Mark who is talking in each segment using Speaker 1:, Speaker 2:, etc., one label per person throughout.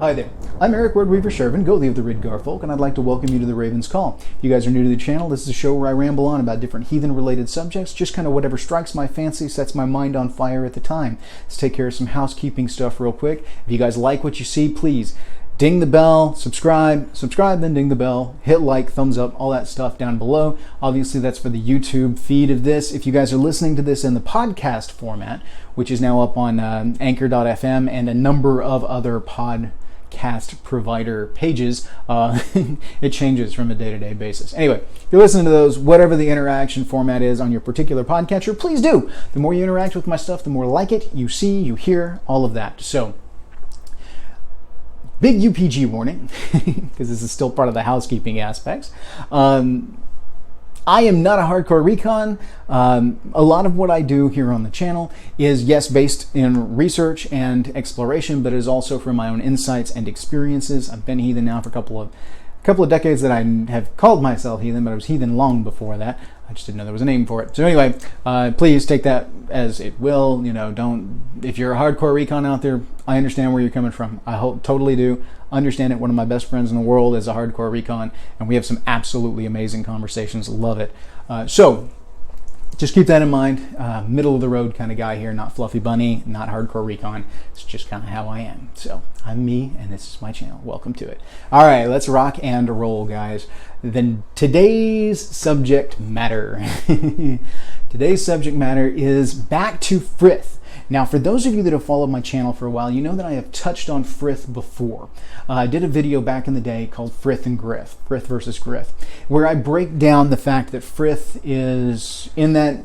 Speaker 1: Hi there, I'm Eric Wordweaver Sjerven, Goalie of the Ridgar Folk, and I'd like to welcome you to the Raven's Call. If you guys are new to the channel, this is a show where I ramble on about different heathen-related subjects, just kind of whatever strikes my fancy, sets my mind on fire at the time. Let's take care of some housekeeping stuff real quick. If you guys like what you see, please ding the bell, subscribe, then ding the bell, hit like, thumbs up, all that stuff down below. Obviously, that's for the YouTube feed of this. If you guys are listening to this in the podcast format, which is now up on anchor.fm and a number of other podcast provider pages, it changes from a day-to-day basis. Anyway, if you're listening to those, whatever the interaction format is on your particular podcatcher, please do. The more you interact with my stuff, the more like it, you see, you hear, all of that. So, big UPG warning, because this is still part of the housekeeping aspects. I am not a hardcore recon. A lot of what I do here on the channel is, yes, based in research and exploration, but it is also from my own insights and experiences. I've been heathen now for a couple of decades that I have called myself heathen, but I was heathen long before that. I just didn't know there was a name for it. So anyway, please take that as it will. You know, if you're a hardcore recon out there, I understand where you're coming from. I totally do understand it. One of my best friends in the world is a hardcore recon, and we have some absolutely amazing conversations. Love it. So just keep that in mind. Middle of the road kind of guy here, not fluffy bunny, not hardcore recon. It's just kind of how I am. So I'm me, and this is my channel. Welcome to it. All right, let's rock and roll, guys. Then today's subject matter. Today's subject matter is back to Frith. Now, for those of you that have followed my channel for a while, you know that I have touched on Frith before. I did a video back in the day called Frith and Grith, Frith versus Grith, where I break down the fact that Frith is in that.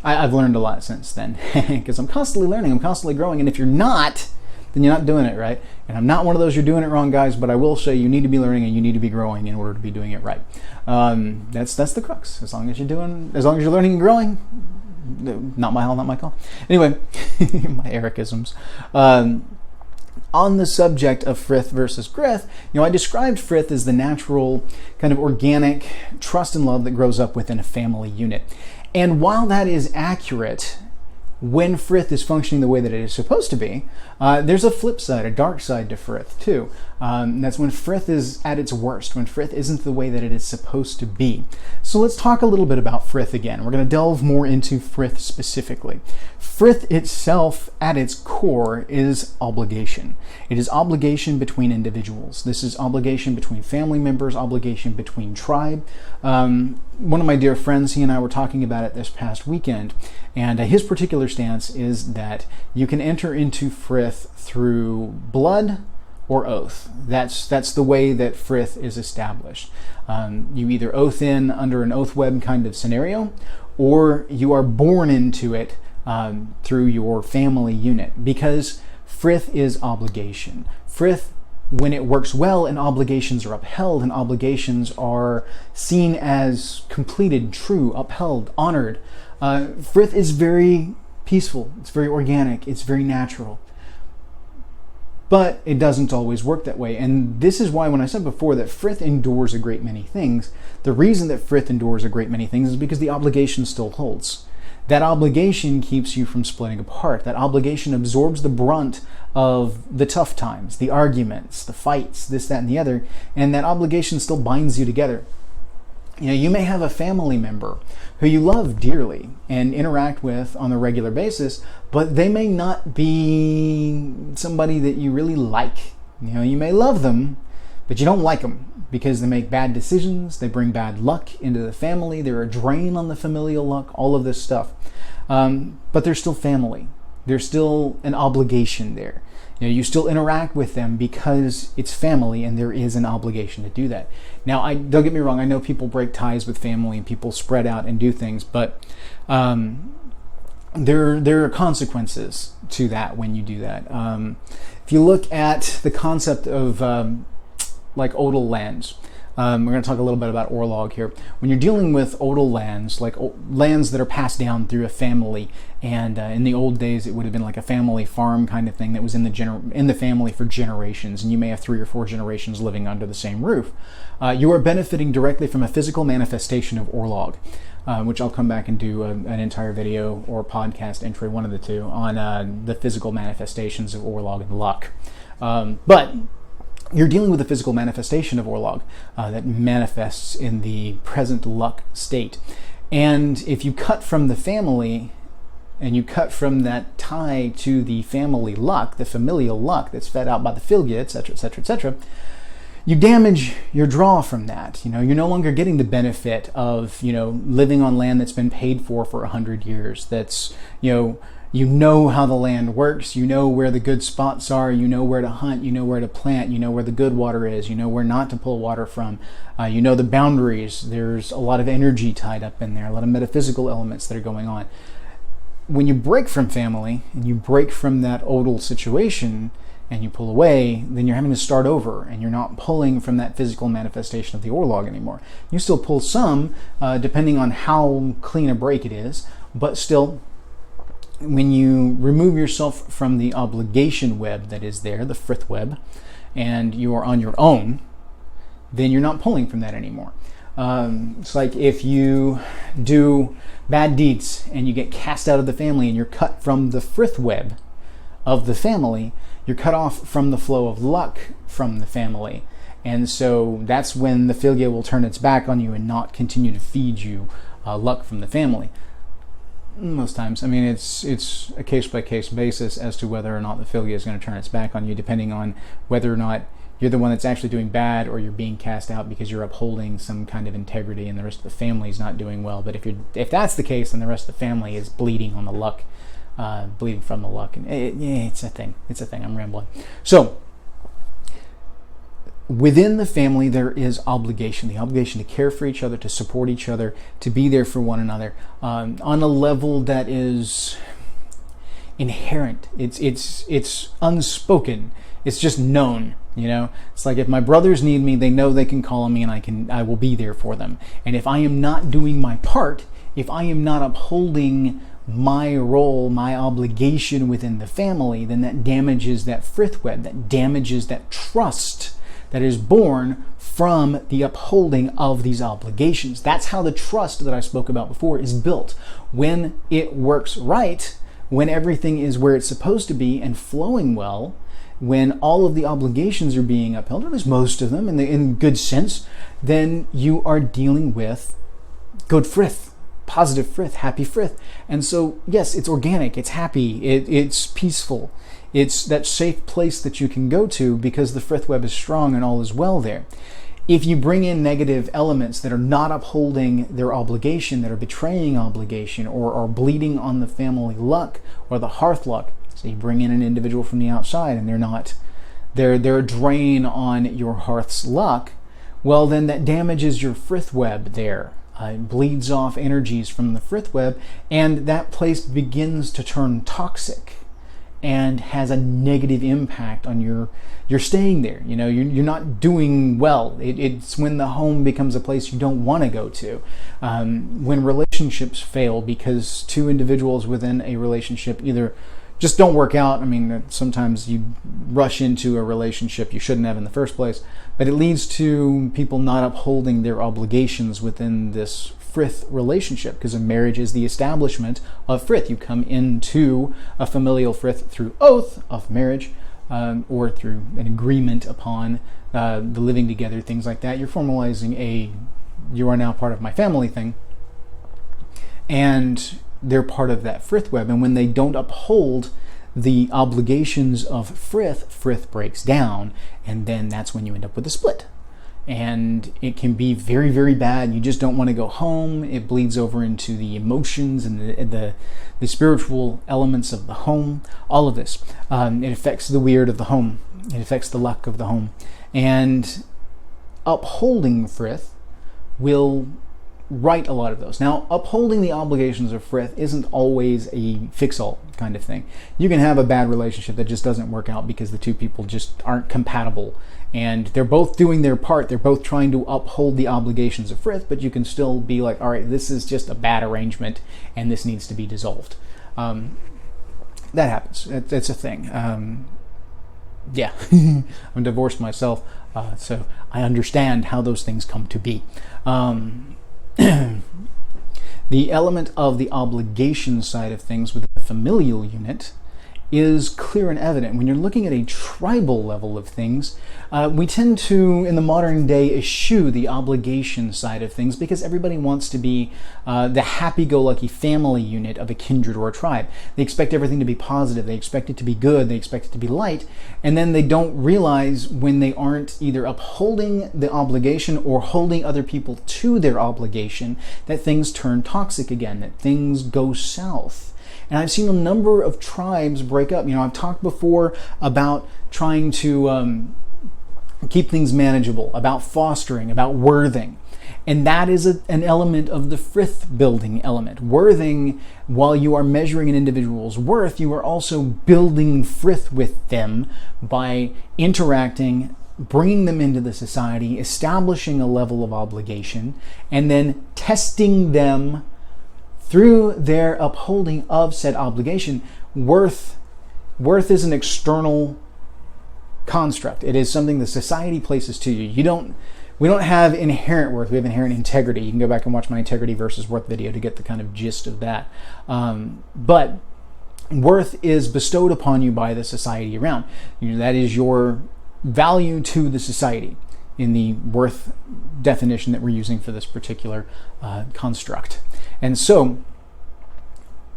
Speaker 1: I've learned a lot since then, because I'm constantly learning, I'm constantly growing, and if you're not, then you're not doing it right. And I'm not one of those you're doing it wrong guys, but I will say you need to be learning and you need to be growing in order to be doing it right. That's the crux. As long as you're learning and growing, not my hall, not my call. Anyway, my Ericisms. On the subject of Frith versus Grith, I described Frith as the natural, kind of organic trust and love that grows up within a family unit. And while that is accurate, when Frith is functioning the way that it is supposed to be, there's a flip side, a dark side to Frith too. That's when Frith is at its worst, when Frith isn't the way that it is supposed to be. So let's talk a little bit about Frith again. We're going to delve more into Frith specifically. Frith itself, at its core, is obligation. It is obligation between individuals. This is obligation between family members, obligation between tribe. One of my dear friends, he and I were talking about it this past weekend, and his particular stance is that you can enter into Frith through blood or oath. That's the way that Frith is established. You either oath in under an oath web kind of scenario, or you are born into it through your family unit, because Frith is obligation. Frith, when it works well and obligations are upheld and obligations are seen as completed, true, upheld, honored, Frith is very peaceful, it's very organic, it's very natural. But it doesn't always work that way. And this is why when I said before that Frith endures a great many things, the reason that Frith endures a great many things is because the obligation still holds. That obligation keeps you from splitting apart. That obligation absorbs the brunt of the tough times, the arguments, the fights, this, that, and the other, and that obligation still binds you together. You may have a family member who you love dearly and interact with on a regular basis, but they may not be somebody that you really like. You may love them, but you don't like them because they make bad decisions, they bring bad luck into the family, they're a drain on the familial luck, all of this stuff. But they're still family. There's still an obligation there. You still interact with them because it's family and there is an obligation to do that. Now, don't get me wrong, I know people break ties with family and people spread out and do things, but there are consequences to that when you do that. If you look at the concept of like odal lands, we're going to talk a little bit about Orlog here. When you're dealing with odal lands, like lands that are passed down through a family, and in the old days it would have been like a family farm kind of thing that was in the family for generations, and you may have 3 or 4 generations living under the same roof. You are benefiting directly from a physical manifestation of Orlog, which I'll come back and do an entire video or podcast entry, one of the two, on the physical manifestations of Orlog and luck. But you're dealing with a physical manifestation of Orlog that manifests in the present luck state. And if you cut from the family, and you cut from that tie to the family luck, the familial luck that's fed out by the Fylgja, etc., etc., etc., you damage your draw from that. You're no longer getting the benefit of, living on land that's been paid for 100 years. That's, you know how the land works, you know where the good spots are, you know where to hunt, you know where to plant, you know where the good water is, you know where not to pull water from, you know the boundaries. There's a lot of energy tied up in there, a lot of metaphysical elements that are going on. When you break from family and you break from that odal situation and you pull away, then you're having to start over, and you're not pulling from that physical manifestation of the Orlog anymore. You still pull some, depending on how clean a break it is, but still, when you remove yourself from the obligation web that is there, the Frith web, and you are on your own, then you're not pulling from that anymore. It's like if you do bad deeds and you get cast out of the family and you're cut from the Frith web of the family, you're cut off from the flow of luck from the family. And so that's when the Fylgja will turn its back on you and not continue to feed you luck from the family. Most times. It's a case-by-case basis as to whether or not the Fylgja is going to turn its back on you, depending on whether or not you're the one that's actually doing bad, or you're being cast out because you're upholding some kind of integrity and the rest of the family is not doing well. But if that's the case, then the rest of the family is bleeding on the luck, bleeding from the luck. And it's a thing. I'm rambling. So, within the family, there is obligation. The obligation to care for each other, to support each other, to be there for one another on a level that is inherent. It's unspoken. It's just known. It's like if my brothers need me, they know they can call on me, and I will be there for them. And if I am not doing my part, if I am not upholding my role, my obligation within the family, then that damages that Frith web, that damages that trust that is born from the upholding of these obligations. That's how the trust that I spoke about before is built. When it works right, when everything is where it's supposed to be and flowing well, when all of the obligations are being upheld, or at least most of them in good sense, then you are dealing with good Frith, positive Frith, happy Frith. And so, yes, it's organic, it's happy, it's peaceful. It's that safe place that you can go to because the Frith web is strong and all is well there. If you bring in negative elements that are not upholding their obligation, that are betraying obligation, or are bleeding on the family luck or the hearth luck, so you bring in an individual from the outside and they're a drain on your hearth's luck, well, then that damages your Frith web there. It bleeds off energies from the Frith web, and that place begins to turn toxic and has a negative impact on your staying there. You're not doing well. It's when the home becomes a place you don't want to go to. When relationships fail because two individuals within a relationship either just don't work out. Sometimes you rush into a relationship you shouldn't have in the first place, but it leads to people not upholding their obligations within this Frith relationship, because a marriage is the establishment of Frith. You come into a familial Frith through oath of marriage, or through an agreement upon the living together, things like that. You're formalizing you are now part of my family thing, and they're part of that Frith web. And when they don't uphold the obligations of Frith breaks down, and then that's when you end up with a split. And it can be very, very bad. You just don't want to go home. It bleeds over into the emotions and the spiritual elements of the home. All of this. It affects the weird of the home. It affects the luck of the home. And upholding Frith will right a lot of those. Now, upholding the obligations of Frith isn't always a fix-all kind of thing. You can have a bad relationship that just doesn't work out because the two people just aren't compatible, and they're both doing their part. They're both trying to uphold the obligations of Frith, but you can still be like, all right, this is just a bad arrangement and this needs to be dissolved. That happens. It's a thing. Yeah, I'm divorced myself, so I understand how those things come to be. The element of the obligation side of things with the familial unit is clear and evident. When you're looking at a tribal level of things, we tend to, in the modern day, eschew the obligation side of things because everybody wants to be the happy-go-lucky family unit of a kindred or a tribe. They expect everything to be positive, they expect it to be good, they expect it to be light, and then they don't realize when they aren't either upholding the obligation or holding other people to their obligation that things turn toxic again, that things go south. And I've seen a number of tribes break up. I've talked before about trying to keep things manageable, about fostering, about worthing. And that is an element of the Frith building element. Worthing, while you are measuring an individual's worth, you are also building Frith with them by interacting, bringing them into the society, establishing a level of obligation, and then testing them through their upholding of said obligation. Worth is an external construct. It is something the society places to you. We don't have inherent worth. We have inherent integrity. You can go back and watch my integrity versus worth video to get the kind of gist of that. But worth is bestowed upon you by the society around. That is your value to the society in the worth definition that we're using for this particular construct. And so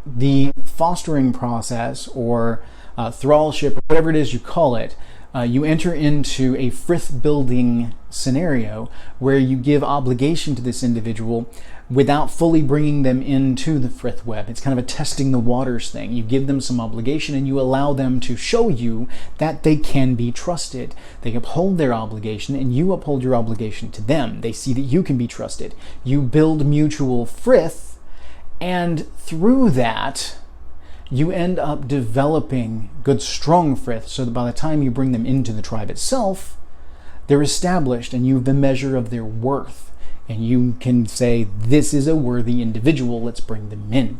Speaker 1: the fostering process or thrallship, or whatever it is you call it, you enter into a Frith building scenario where you give obligation to this individual without fully bringing them into the Frith web. It's kind of a testing the waters thing. You give them some obligation and you allow them to show you that they can be trusted. They uphold their obligation and you uphold your obligation to them. They see that you can be trusted. You build mutual Frith, and through that you end up developing good, strong Frith, so that by the time you bring them into the tribe itself, they're established and you have the measure of their worth. And you can say, this is a worthy individual, let's bring them in.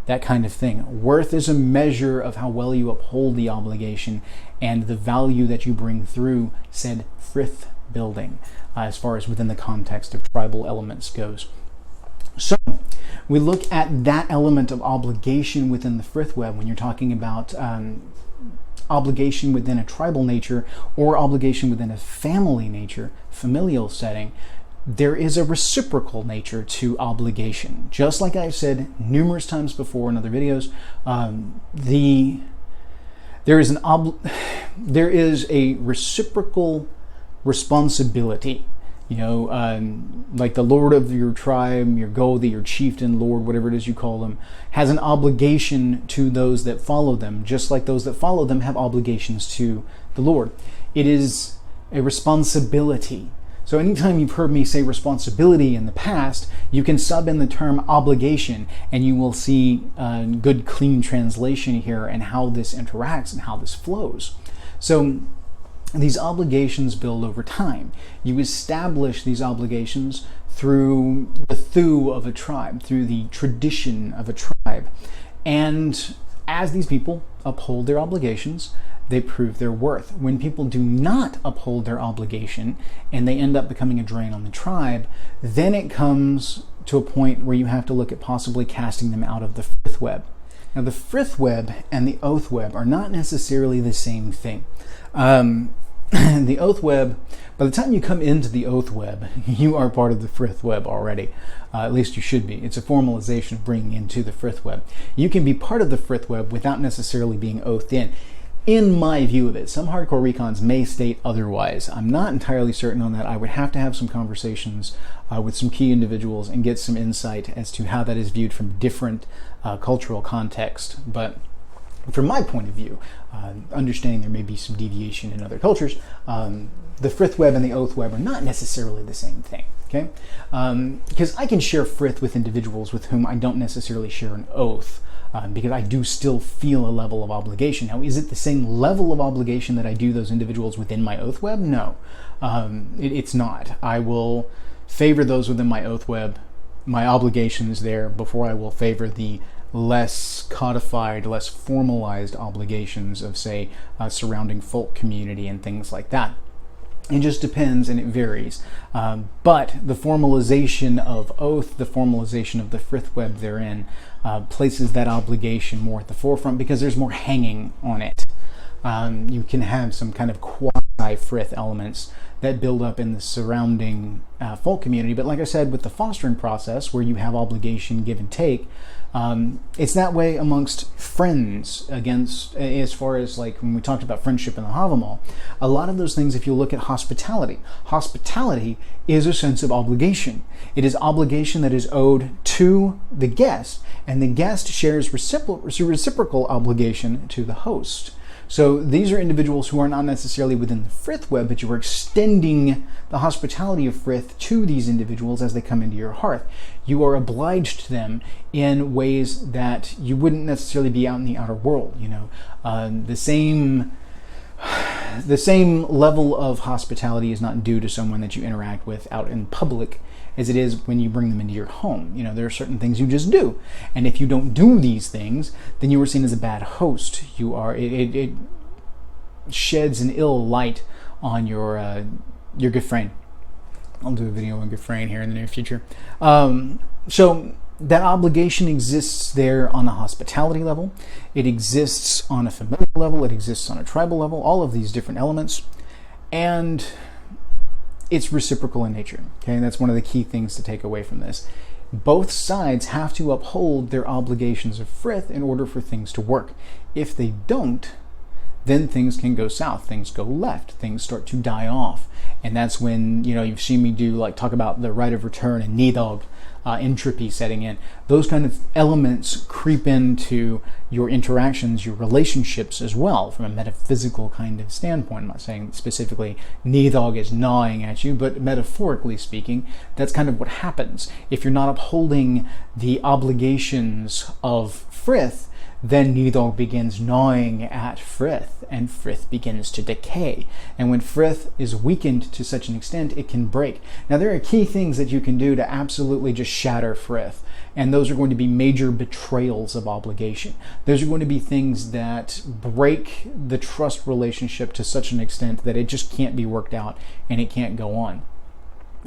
Speaker 1: That kind of thing. Worth is a measure of how well you uphold the obligation and the value that you bring through said Frith building, as far as within the context of tribal elements goes. So, we look at that element of obligation within the Frith web when you're talking about obligation within a tribal nature or obligation within a family nature, familial setting. There is a reciprocal nature to obligation. Just like I've said numerous times before in other videos, there is a reciprocal responsibility. Like the lord of your tribe, your Gothi, your chieftain, lord, whatever it is you call them, has an obligation to those that follow them, just like those that follow them have obligations to the Lord. It is a responsibility. So anytime you've heard me say responsibility in the past, you can sub in the term obligation and you will see good, clean translation here and how this interacts and how this flows. So these obligations build over time. You establish these obligations through the thew of a tribe, through the tradition of a tribe. And as these people uphold their obligations, they prove their worth. When people do not uphold their obligation and they end up becoming a drain on the tribe, then it comes to a point where you have to look at possibly casting them out of the Frith web. Now, the Frith web and the oath web are not necessarily the same thing. The oath web, by the time you come into the oath web, you are part of the Frith web already. At least you should be. It's a formalization of bringing into the Frith web. You can be part of the Frith web without necessarily being oathed in my view of it. Some hardcore recons may state otherwise. I'm not entirely certain on that. I would have to have some conversations with some key individuals and get some insight as to how that is viewed from different cultural context. But from my point of view, understanding there may be some deviation in other cultures, the Frith web and the oath web are not necessarily the same thing. Okay, because I can share Frith with individuals with whom I don't necessarily share an oath. Because I do still feel a level of obligation. Now, is it the same level of obligation that I do those individuals within my oath web? No, it's not. I will favor those within my oath web, my obligations there, before I will favor the less codified, less formalized obligations of, say, surrounding folk community and things like that. It just depends and it varies. But the formalization of oath, the formalization of the frith web therein, places that obligation more at the forefront because there's more hanging on it. You can have some kind of quasi-frith elements that build up in the surrounding folk community. But like I said, with the fostering process, where you have obligation, give and take, it's that way amongst friends, as far as like when we talked about friendship in the Havamal. A lot of those things, if you look at hospitality is a sense of obligation. It is obligation that is owed to the guest, and the guest shares reciprocal obligation to the host. So these are individuals who are not necessarily within the frith web, but you are extending the hospitality of frith to these individuals as they come into your hearth. You are obliged to them in ways that you wouldn't necessarily be out in the outer world. The same level of hospitality is not due to someone that you interact with out in public as it is when you bring them into your home. There are certain things you just do, and if you don't do these things, then you are seen as a bad host. It sheds an ill light on your good friend. I'll do a video on good friend here in the near future. So that obligation exists there on a hospitality level. It exists on a familial level. It exists on a tribal level. All of these different elements, and it's reciprocal in nature. Okay, and that's one of the key things to take away from this. Both sides have to uphold their obligations of frith in order for things to work. If they don't, then things can go south, things go left, things start to die off. And that's when, you've seen me talk about the right of return and nidog, entropy setting in. Those kind of elements creep into your interactions, your relationships as well, from a metaphysical kind of standpoint. I'm not saying specifically nidog is gnawing at you, but metaphorically speaking, that's kind of what happens. If you're not upholding the obligations of frith, then nidog begins gnawing at frith, and frith begins to decay. And when frith is weakened to such an extent, it can break. Now, there are key things that you can do to absolutely just shatter frith, and those are going to be major betrayals of obligation. Those are going to be things that break the trust relationship to such an extent that it just can't be worked out and it can't go on.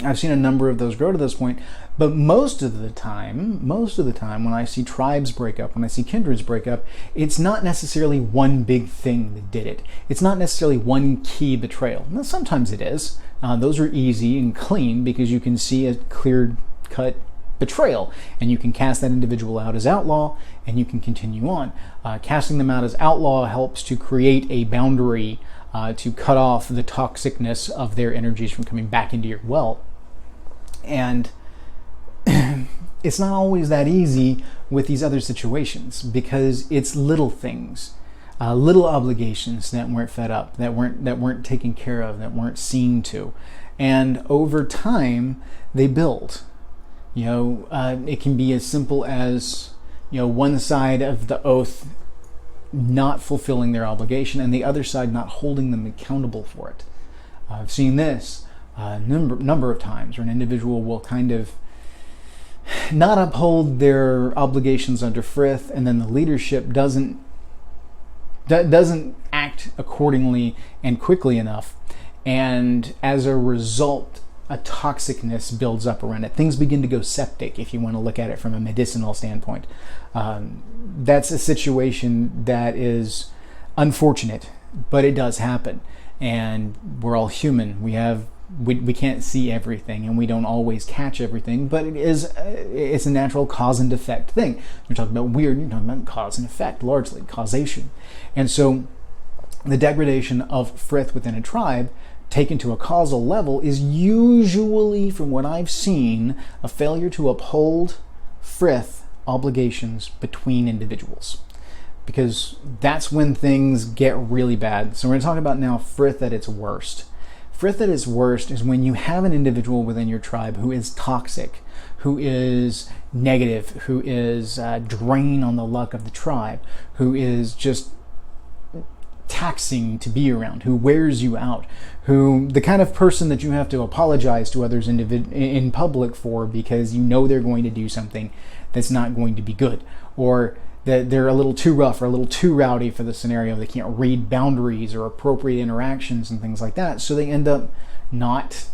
Speaker 1: I've seen a number of those grow to this point, but most of the time when I see tribes break up, when I see kindreds break up, it's not necessarily one big thing that did it. It's not necessarily one key betrayal. Now, sometimes it is. Those are easy and clean because you can see a clear-cut betrayal, and you can cast that individual out as outlaw, and you can continue on. Casting them out as outlaw helps to create a boundary to cut off the toxicness of their energies from coming back into your well. And it's not always that easy with these other situations because it's little things, little obligations that weren't fed up, that weren't taken care of, that weren't seen to, and over time they build. It can be as simple as one side of the oath not fulfilling their obligation and the other side not holding them accountable for it. I've seen this a number of times where an individual will kind of not uphold their obligations under frith, and then the leadership doesn't act accordingly and quickly enough, and as a result a toxicness builds up around it. Things begin to go septic, if you want to look at it from a medicinal standpoint. That's a situation that is unfortunate, but it does happen, and we're all human. We can't see everything, and we don't always catch everything, but it's a natural cause and effect thing. You're talking about weird, you're talking about cause and effect, largely causation. And so the degradation of frith within a tribe taken to a causal level is usually, from what I've seen, a failure to uphold frith obligations between individuals, because that's when things get really bad. So we're going to talk about now frith at its worst. Frith at its worst is when you have an individual within your tribe who is toxic, who is negative, who is a drain on the luck of the tribe, who is just taxing to be around, who wears you out, who the kind of person that you have to apologize to others in public for because you know they're going to do something that's not going to be good, or that they're a little too rough or a little too rowdy for the scenario. They can't read boundaries or appropriate interactions and things like that. So they end up not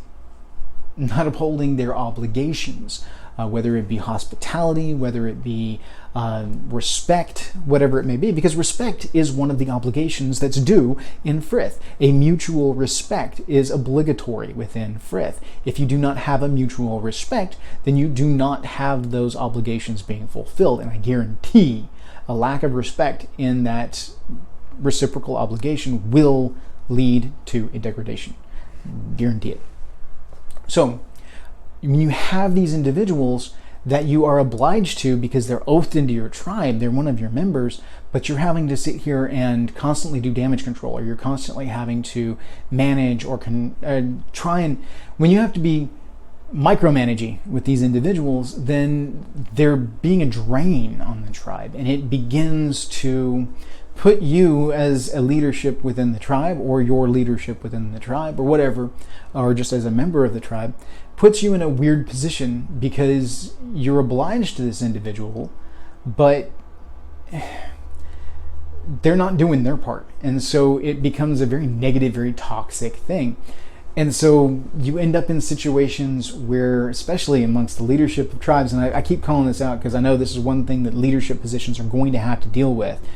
Speaker 1: upholding their obligations, whether it be hospitality, whether it be respect, whatever it may be, because respect is one of the obligations that's due in Frith. A mutual respect is obligatory within Frith. If you do not have a mutual respect, then you do not have those obligations being fulfilled, and I guarantee a lack of respect in that reciprocal obligation will lead to a degradation. Guarantee it. So when you have these individuals that you are obliged to because they're oathed into your tribe, they're one of your members, but you're having to sit here and constantly do damage control, or you're constantly having to manage or try and, when you have to be micromanaging with these individuals, then they're being a drain on the tribe, and it begins to put you as a leadership within the tribe, or your leadership within the tribe, or whatever, or just as a member of the tribe, puts you in a weird position because you're obliged to this individual, but they're not doing their part. And so it becomes a very negative, very toxic thing. And so you end up in situations where, especially amongst the leadership of tribes, and I keep calling this out because I know this is one thing that leadership positions are going to have to deal with.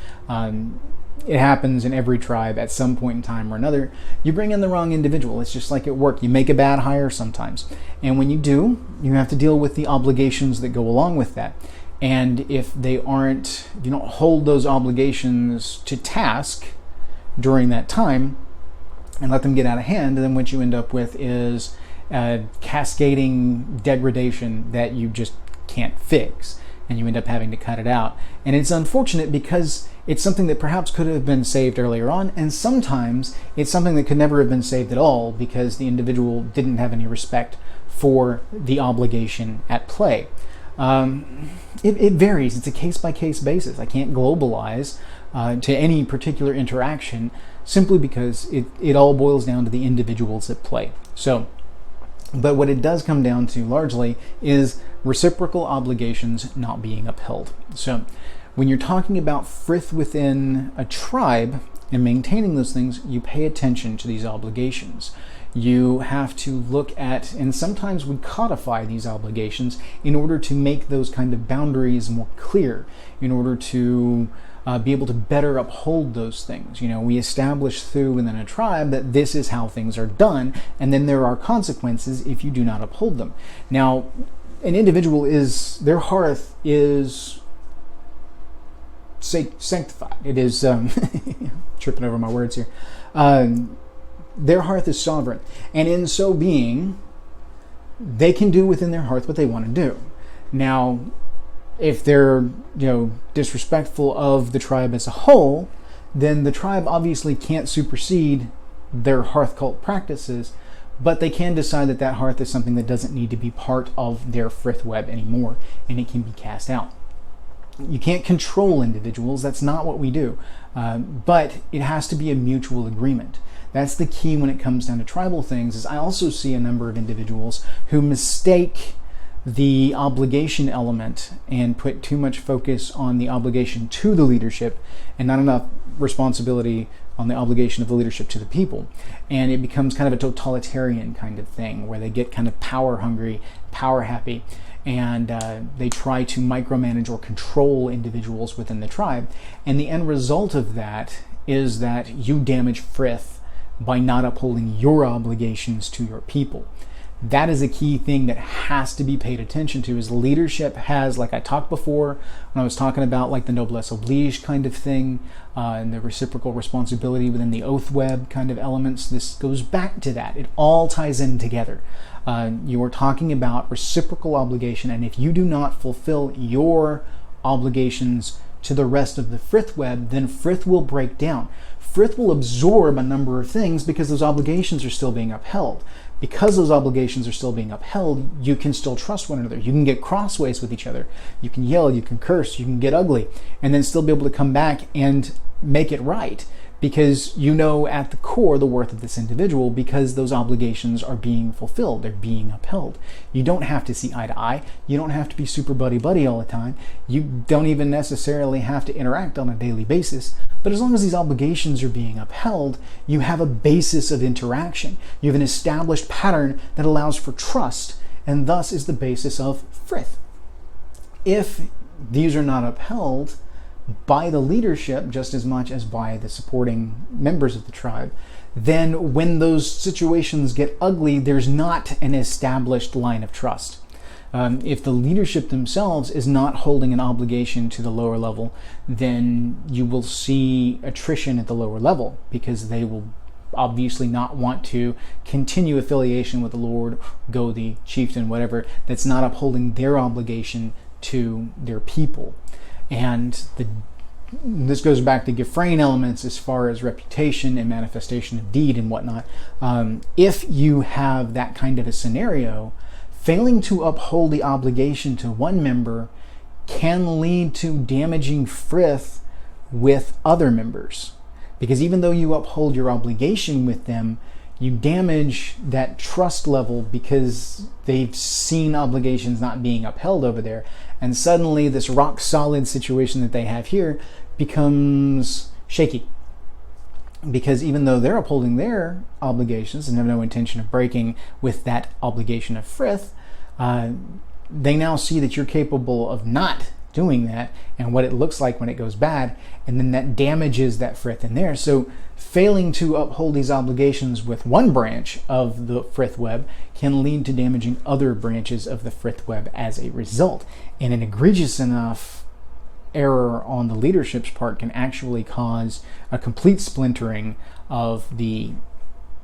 Speaker 1: It happens in every tribe at some point in time or another. You bring in the wrong individual. It's just like at work. You make a bad hire sometimes. And when you do, you have to deal with the obligations that go along with that. And if you don't hold those obligations to task during that time and let them get out of hand, then what you end up with is cascading degradation that you just can't fix. And you end up having to cut it out. And it's unfortunate because it's something that perhaps could have been saved earlier on, and sometimes it's something that could never have been saved at all because the individual didn't have any respect for the obligation at play. It varies. It's a case-by-case basis. I can't globalize to any particular interaction simply because it all boils down to the individuals at play. But what it does come down to largely is reciprocal obligations not being upheld. So when you're talking about Frith within a tribe and maintaining those things, you pay attention to these obligations. You have to look at, and sometimes we codify these obligations in order to make those kind of boundaries more clear, in order to be able to better uphold those things. We establish through within a tribe that this is how things are done, and then there are consequences if you do not uphold them. Now, an individual their hearth is sanctified. It is, tripping over my words here. Their hearth is sovereign, and in so being, they can do within their hearth what they want to do. Now, if they're disrespectful of the tribe as a whole, then the tribe obviously can't supersede their hearth cult practices, but they can decide that hearth is something that doesn't need to be part of their Frith web anymore, and it can be cast out. You can't control individuals. That's not what we do. But it has to be a mutual agreement. That's the key when it comes down to tribal things. Is I also see a number of individuals who mistake the obligation element and put too much focus on the obligation to the leadership and not enough responsibility on the obligation of the leadership to the people. And it becomes kind of a totalitarian kind of thing where they get kind of power hungry, power happy, and they try to micromanage or control individuals within the tribe. And the end result of that is that you damage Frith by not upholding your obligations to your people. That is a key thing that has to be paid attention to. Is leadership has, like I talked before when I was talking about like the noblesse oblige kind of thing, and the reciprocal responsibility within the oath web kind of elements. This goes back to that. It all ties in together. You are talking about reciprocal obligation, and if you do not fulfill your obligations to the rest of the Frith web, then Frith will break down. Frith will absorb a number of things because those obligations are still being upheld. Because those obligations are still being upheld, you can still trust one another. You can get crossways with each other. You can yell, you can curse, you can get ugly, and then still be able to come back and make it right because you know at the core the worth of this individual, because those obligations are being fulfilled, they're being upheld. You don't have to see eye to eye. You don't have to be super buddy-buddy all the time. You don't even necessarily have to interact on a daily basis. But as long as these obligations are being upheld, you have a basis of interaction. You have an established pattern that allows for trust, and thus is the basis of Frith. If these are not upheld by the leadership just as much as by the supporting members of the tribe, then when those situations get ugly, there's not an established line of trust. If the leadership themselves is not holding an obligation to the lower level, then you will see attrition at the lower level, because they will obviously not want to continue affiliation with the Lord, go the chieftain, whatever, that's not upholding their obligation to their people. And this goes back to Gifrain elements as far as reputation and manifestation of deed and whatnot. If you have that kind of a scenario, failing to uphold the obligation to one member can lead to damaging Frith with other members. Because even though you uphold your obligation with them, you damage that trust level because they've seen obligations not being upheld over there. And suddenly this rock solid situation that they have here becomes shaky. Because even though they're upholding their obligations and have no intention of breaking with that obligation of Frith, they now see that you're capable of not doing that and what it looks like when it goes bad, and then that damages that Frith in there. So failing to uphold these obligations with one branch of the Frith web can lead to damaging other branches of the Frith web as a result. And an egregious enough error on the leadership's part can actually cause a complete splintering of the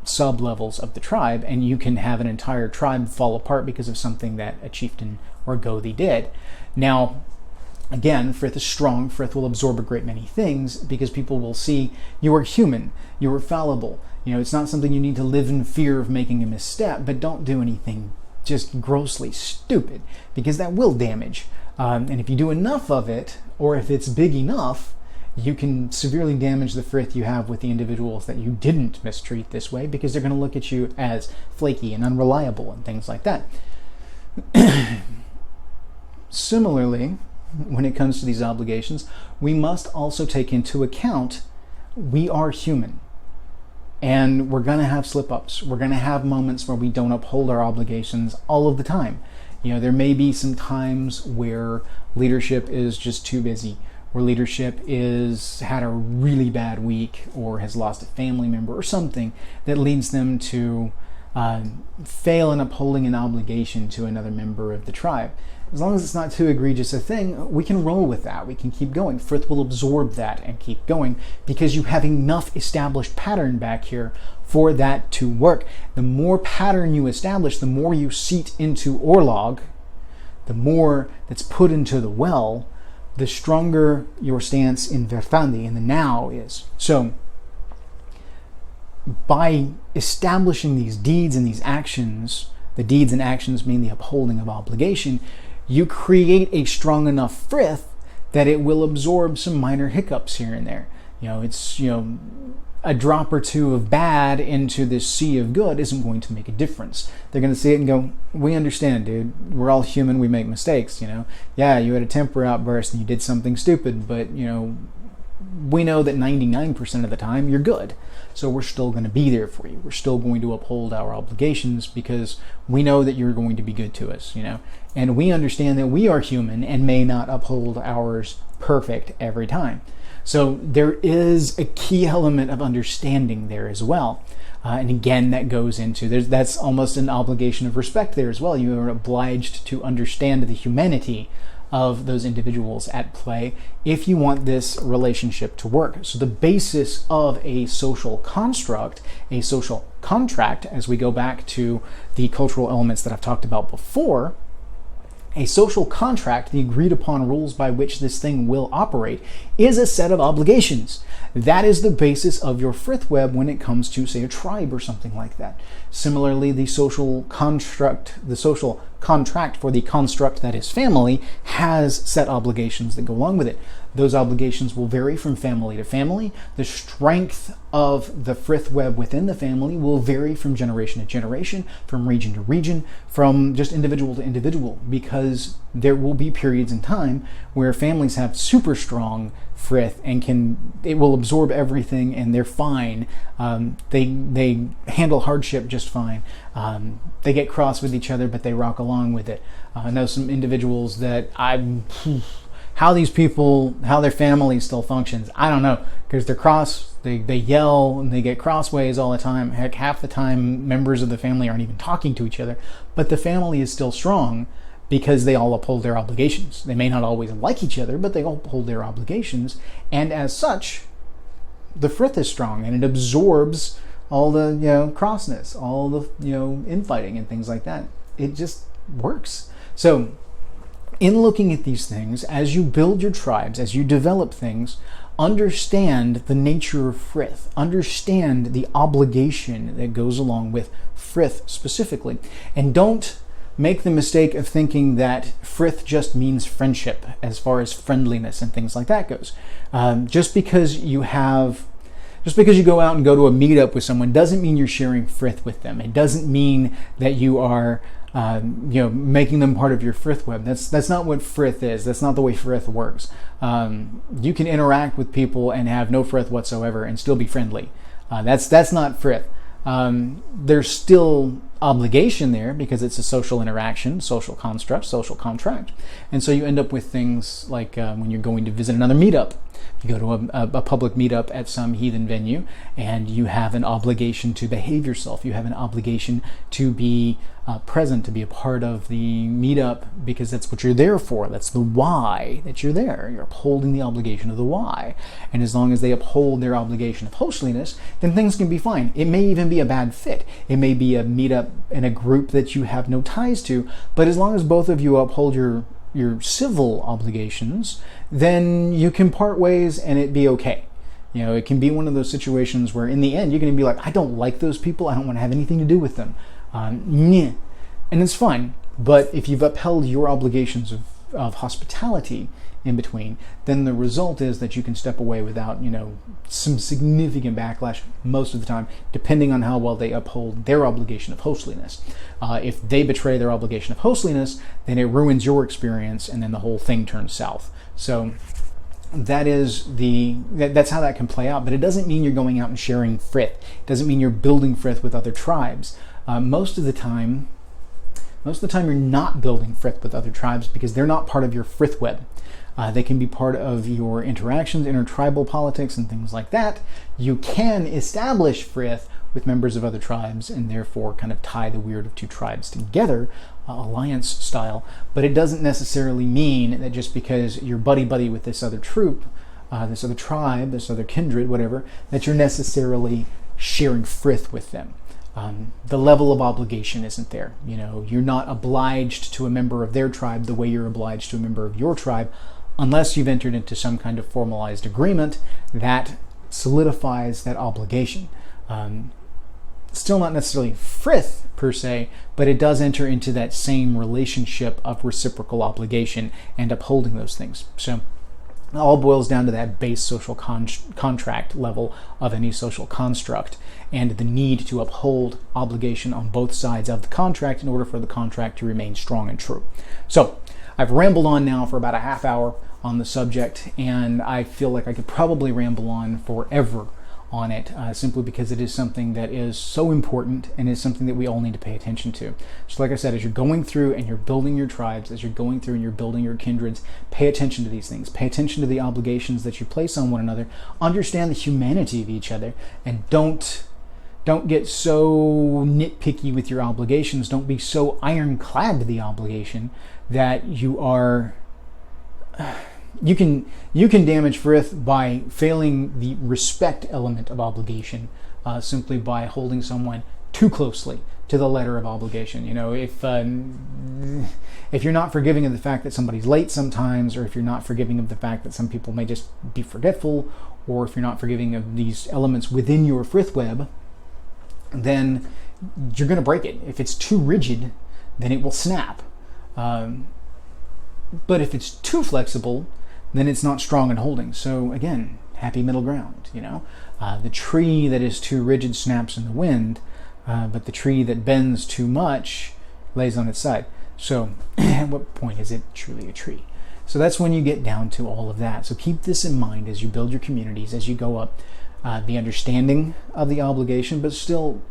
Speaker 1: sub-levels of the tribe, and you can have an entire tribe fall apart because of something that a chieftain or Gothi did. Now, again, Frith is strong. Frith will absorb a great many things because people will see you are human, you are fallible. You know, it's not something you need to live in fear of making a misstep, but don't do anything just grossly stupid, because that will damage. And if you do enough of it, or if it's big enough, you can severely damage the Frith you have with the individuals that you didn't mistreat this way, because they're going to look at you as flaky and unreliable and things like that. Similarly, when it comes to these obligations, we must also take into account we are human. And we're going to have slip-ups. We're going to have moments where we don't uphold our obligations all of the time. You know, there may be some times where leadership is just too busy, where leadership is had a really bad week or has lost a family member or something that leads them to fail in upholding an obligation to another member of the tribe. As long as it's not too egregious a thing, we can roll with that. We can keep going. Frith will absorb that and keep going because you have enough established pattern back here for that to work. The more pattern you establish, the more you seat into Orlog, the more that's put into the well, the stronger your stance in Verthandi, in the now, is. So, by establishing these deeds and these actions, the deeds and actions mean the upholding of obligation, you create a strong enough Frith that it will absorb some minor hiccups here and there. You know, it's, you know, a drop or two of bad into this sea of good isn't going to make a difference. They're going to see it and go, we understand, dude. We're all human. We make mistakes, you know. Yeah, you had a temper outburst and you did something stupid, but, you know, we know that 99% of the time you're good. So we're still going to be there for you. We're still going to uphold our obligations because we know that you're going to be good to us, you know. And we understand that we are human and may not uphold ours perfect every time. So there is a key element of understanding there as well. And again, that goes into, that's almost an obligation of respect there as well. You are obliged to understand the humanity of those individuals at play if you want this relationship to work. So the basis of a social construct, a social contract, as we go back to the cultural elements that I've talked about before, a social contract, the agreed upon rules by which this thing will operate, is a set of obligations. That is the basis of your Frith web when it comes to, say, a tribe or something like that. Similarly, the social contract for the construct that is family has set obligations that go along with it. Those obligations will vary from family to family. The strength of the Frith web within the family will vary from generation to generation, from region to region, from just individual to individual, because there will be periods in time where families have super strong Frith and it will absorb everything and they're fine. They handle hardship just fine. They get cross with each other, but they rock along with it. I know some individuals that how their family still functions, I don't know, because they're cross, they yell and they get crossways all the time. Heck, half the time members of the family aren't even talking to each other, but the family is still strong because they all uphold their obligations. They may not always like each other, but they all uphold their obligations, and as such, the Frith is strong and it absorbs all the crossness, all the infighting and things like that. It just works. So in looking at these things, as you build your tribes, as you develop things, understand the nature of Frith. Understand the obligation that goes along with Frith specifically. And don't make the mistake of thinking that Frith just means friendship as far as friendliness and things like that goes. Just because you go out and go to a meetup with someone doesn't mean you're sharing Frith with them. It doesn't mean that you are making them part of your Frith web. That's not what Frith is. That's not the way Frith works. You can interact with people and have no Frith whatsoever and still be friendly. That's not Frith. There's still obligation there because it's a social interaction, social construct, social contract. And so you end up with things like when you're going to visit another meetup. You go to a public meetup at some heathen venue and you have an obligation to behave yourself. You have an obligation to be present, to be a part of the meetup because that's what you're there for. That's the why that you're there. You're upholding the obligation of the why. And as long as they uphold their obligation of hostliness, then things can be fine. It may even be a bad fit. It may be a meetup in a group that you have no ties to, but as long as both of you uphold your civil obligations, then you can part ways and it be okay. It can be one of those situations where in the end you're going to be like, I don't like those people, I don't want to have anything to do with them. And it's fine. But if you've upheld your obligations of hospitality in between, then the result is that you can step away without, some significant backlash most of the time, depending on how well they uphold their obligation of hostliness. If they betray their obligation of hostliness, then it ruins your experience and then the whole thing turns south. So that's how that can play out. But it doesn't mean you're going out and sharing Frith. It doesn't mean you're building Frith with other tribes. Most of the time you're not building Frith with other tribes because they're not part of your Frith web. They can be part of your interactions, intertribal politics, and things like that. You can establish Frith with members of other tribes and therefore kind of tie the weird of two tribes together, alliance style. But it doesn't necessarily mean that just because you're buddy-buddy with this other troop, this other tribe, this other kindred, whatever, that you're necessarily sharing Frith with them. The level of obligation isn't there. You're not obliged to a member of their tribe the way you're obliged to a member of your tribe, unless you've entered into some kind of formalized agreement that solidifies that obligation. Still not necessarily Frith per se, but it does enter into that same relationship of reciprocal obligation and upholding those things. So it all boils down to that base social contract level of any social construct and the need to uphold obligation on both sides of the contract in order for the contract to remain strong and true. So I've rambled on now for about a half hour on the subject, and I feel like I could probably ramble on forever on it, simply because it is something that is so important and is something that we all need to pay attention to. So like I said, as you're going through and you're building your tribes, as you're going through and you're building your kindreds, pay attention to these things. Pay attention to the obligations that you place on one another. Understand the humanity of each other, and don't get so nitpicky with your obligations. Don't be so ironclad to the obligation that you are... You can damage Frith by failing the respect element of obligation, simply by holding someone too closely to the letter of obligation. If you're not forgiving of the fact that somebody's late sometimes, or if you're not forgiving of the fact that some people may just be forgetful, or if you're not forgiving of these elements within your frith web, then you're going to break it. If it's too rigid, then it will snap. But if it's too flexible, then it's not strong and holding. So again, happy middle ground, the tree that is too rigid snaps in the wind, but the tree that bends too much lays on its side. So at what point is it truly a tree? So that's when you get down to all of that. So keep this in mind as you build your communities, as you go up, the understanding of the obligation, but still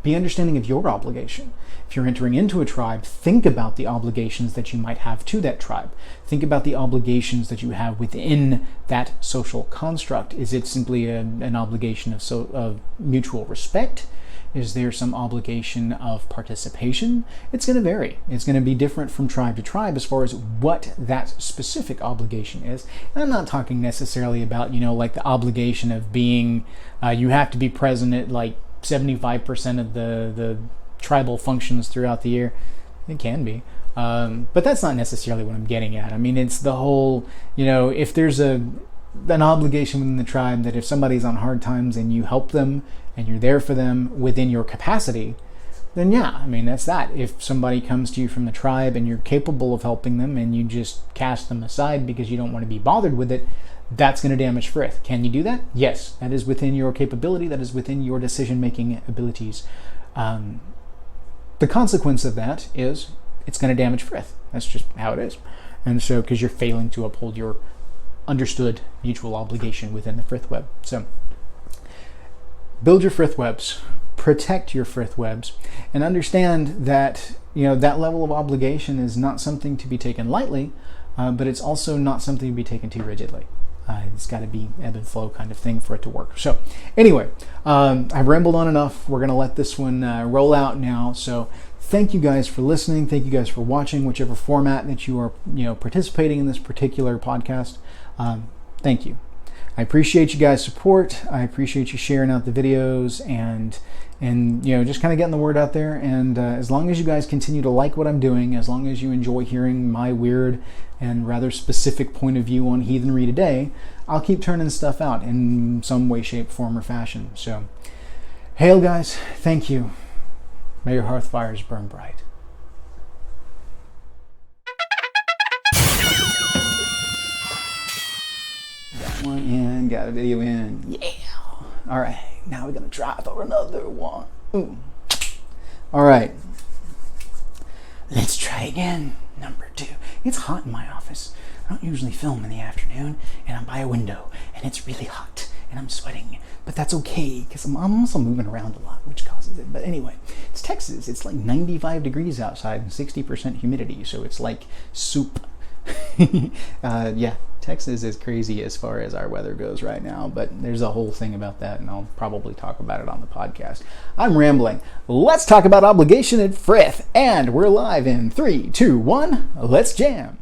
Speaker 1: be understanding of your obligation. If you're entering into a tribe, think about the obligations that you might have to that tribe. Think about the obligations that you have within that social construct. Is it simply an obligation of mutual respect? Is there some obligation of participation? It's going to vary. It's going to be different from tribe to tribe as far as what that specific obligation is. And I'm not talking necessarily about, like the obligation of being, you have to be present at like 75% of the tribal functions throughout the year. It can be. But that's not necessarily what I'm getting at. I mean, it's the whole, if there's an obligation within the tribe that if somebody's on hard times and you help them and you're there for them within your capacity, then yeah, I mean, that's that. If somebody comes to you from the tribe and you're capable of helping them and you just cast them aside because you don't want to be bothered with it, that's going to damage Frith. Can you do that? Yes, that is within your capability. That is within your decision-making abilities. The consequence of that is it's going to damage Frith. That's just how it is. And so, because you're failing to uphold your understood mutual obligation within the Frith web. So, build your Frith webs, protect your Frith webs, and understand that that level of obligation is not something to be taken lightly, but it's also not something to be taken too rigidly. It's got to be ebb and flow kind of thing for it to work. So anyway, I've rambled on enough. We're going to let this one roll out now. So thank you guys for listening. Thank you guys for watching, whichever format that you are participating in this particular podcast. Thank you. I appreciate you guys' support. I appreciate you sharing out the videos and just kind of getting the word out there. And as long as you guys continue to like what I'm doing, as long as you enjoy hearing my weird and rather specific point of view on heathenry today, I'll keep turning stuff out in some way, shape, form, or fashion. So, hail guys, thank you. May your hearth fires burn bright. Got one in, got a video in. Yeah. All right, now we're gonna try for another one. Ooh. All right. Let's try again. Number 2. It's hot in my office. I don't usually film in the afternoon, and I'm by a window, and it's really hot, and I'm sweating. But that's okay, because I'm also moving around a lot, which causes it. But anyway, it's Texas. It's like 95 degrees outside and 60% humidity, so it's like soup. Yeah, Texas is crazy as far as our weather goes right now, but there's a whole thing about that, and I'll probably talk about it on the podcast. I'm rambling. Let's talk about obligation at Frith, and we're live in 3, 2, 1. Let's jam.